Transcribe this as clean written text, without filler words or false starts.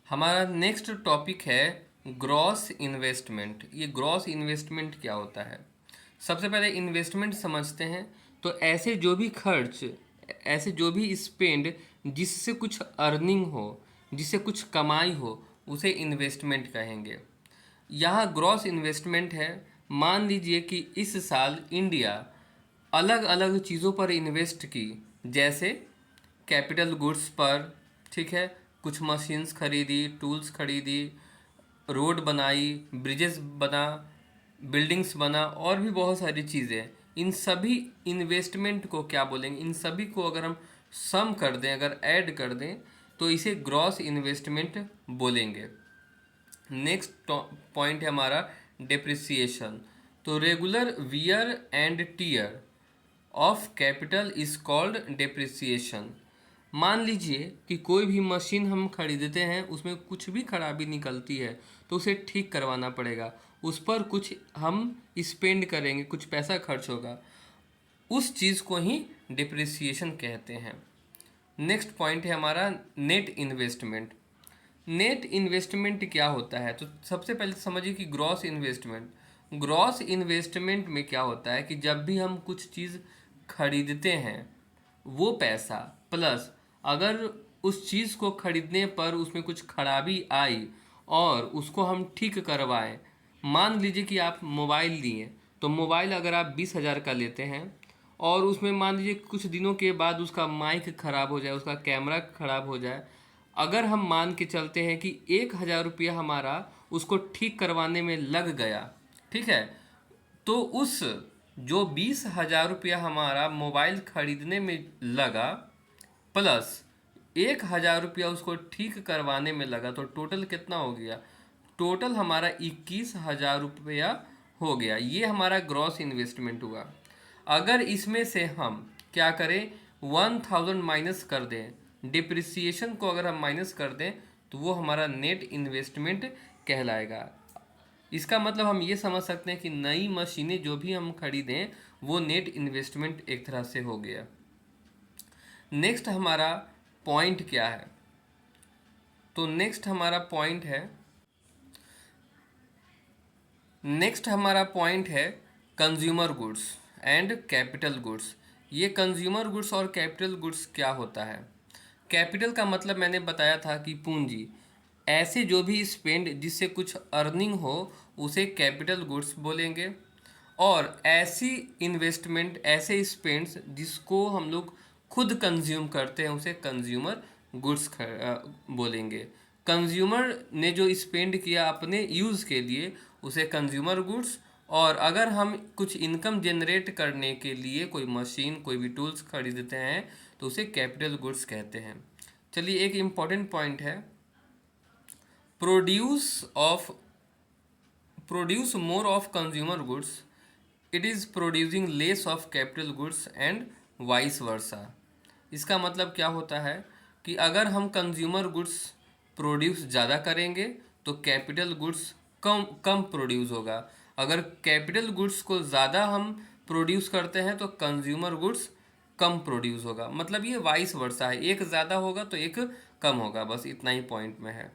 हमारा next topic है gross investment. ये ग्रॉस इन्वेस्टमेंट क्या होता है? सबसे पहले इन्वेस्टमेंट समझते हैं। तो ऐसे जो भी खर्च, ऐसे जो भी स्पेंड जिससे कुछ अर्निंग हो, जिससे कुछ कमाई हो, उसे इन्वेस्टमेंट कहेंगे। यहाँ ग्रॉस इन्वेस्टमेंट है। मान लीजिए कि इस साल इंडिया अलग अलग चीज़ों पर इन्वेस्ट की, जैसे कैपिटल गुड्स पर, ठीक है, कुछ मशीन्स खरीदी, टूल्स खरीदी, रोड बनाई, ब्रिजेस बना, बिल्डिंग्स बना, और भी बहुत सारी चीज़ें। इन सभी इन्वेस्टमेंट को क्या बोलेंगे? इन सभी को अगर हम सम कर दें, अगर ऐड कर दें, तो इसे ग्रॉस इन्वेस्टमेंट बोलेंगे। नेक्स्ट पॉइंट है हमारा डेप्रिसिएशन। तो regular wear and tear of capital is called depreciation. मान लीजिए कि कोई भी मशीन हम खरीदते हैं, उसमें कुछ भी खराबी निकलती है तो उसे ठीक करवाना पड़ेगा, उस पर कुछ हम स्पेंड करेंगे, कुछ पैसा खर्च होगा, उस चीज़ को ही डिप्रिसिएशन कहते हैं। नेक्स्ट पॉइंट है हमारा नेट इन्वेस्टमेंट। नेट इन्वेस्टमेंट क्या होता है? तो सबसे पहले समझिए कि ग्रॉस इन्वेस्टमेंट में क्या होता है कि जब भी हम कुछ चीज़ खरीदते हैं, वो पैसा प्लस अगर उस चीज़ को खरीदने पर उसमें कुछ खराबी आई और उसको हम ठीक करवाएं। मान लीजिए कि आप मोबाइल लिए, तो मोबाइल अगर आप 20,000 का लेते हैं और उसमें मान लीजिए कुछ दिनों के बाद उसका माइक ख़राब हो जाए, उसका कैमरा ख़राब हो जाए, अगर हम मान के चलते हैं कि 1,000 रुपया हमारा उसको ठीक करवाने में लग गया, ठीक है, तो उस जो 20,000 रुपया हमारा मोबाइल खरीदने में लगा प्लस 1,000 रुपया उसको ठीक करवाने में लगा, तो टोटल कितना हो गया? टोटल हमारा 21,000 रुपया हो गया। ये हमारा ग्रॉस इन्वेस्टमेंट हुआ। अगर इसमें से हम क्या करें, 1,000 माइनस कर दें, डिप्रिसिएशन को अगर हम माइनस कर दें, तो वो हमारा नेट इन्वेस्टमेंट कहलाएगा। इसका मतलब हम ये समझ सकते हैं कि नई मशीनें जो भी हम खरीदें, वो नेट इन्वेस्टमेंट एक तरह से हो गया। नेक्स्ट हमारा पॉइंट क्या है? तो नेक्स्ट हमारा पॉइंट है consumer goods and capital goods. ये कंज्यूमर गुड्स और कैपिटल गुड्स क्या होता है? कैपिटल का मतलब मैंने बताया था कि पूंजी। ऐसे जो भी स्पेंड जिससे कुछ अर्निंग हो, उसे कैपिटल गुड्स बोलेंगे। और ऐसी इन्वेस्टमेंट, ऐसे स्पेंड्स जिसको हम लोग खुद कंज्यूम करते हैं, उसे कंज्यूमर गुड्स बोलेंगे। कंज्यूमर ने जो स्पेंड किया अपने यूज़ के लिए, उसे कंज्यूमर गुड्स। और अगर हम कुछ इनकम जनरेट करने के लिए कोई मशीन, कोई भी टूल्स खरीदते हैं, तो उसे कैपिटल गुड्स कहते हैं। चलिए, एक इम्पॉर्टेंट पॉइंट है, produce of produce more of consumer goods, it is producing less of capital goods and vice versa. इसका मतलब क्या होता है कि अगर हम कंज्यूमर गुड्स प्रोड्यूस ज़्यादा करेंगे तो कैपिटल गुड्स कम कम प्रोड्यूस होगा। अगर कैपिटल गुड्स को ज़्यादा हम प्रोड्यूस करते हैं तो कंज्यूमर गुड्स कम प्रोड्यूस होगा। मतलब ये वाइस वर्सा है, एक ज़्यादा होगा तो एक कम होगा, बस इतना ही पॉइंट में है।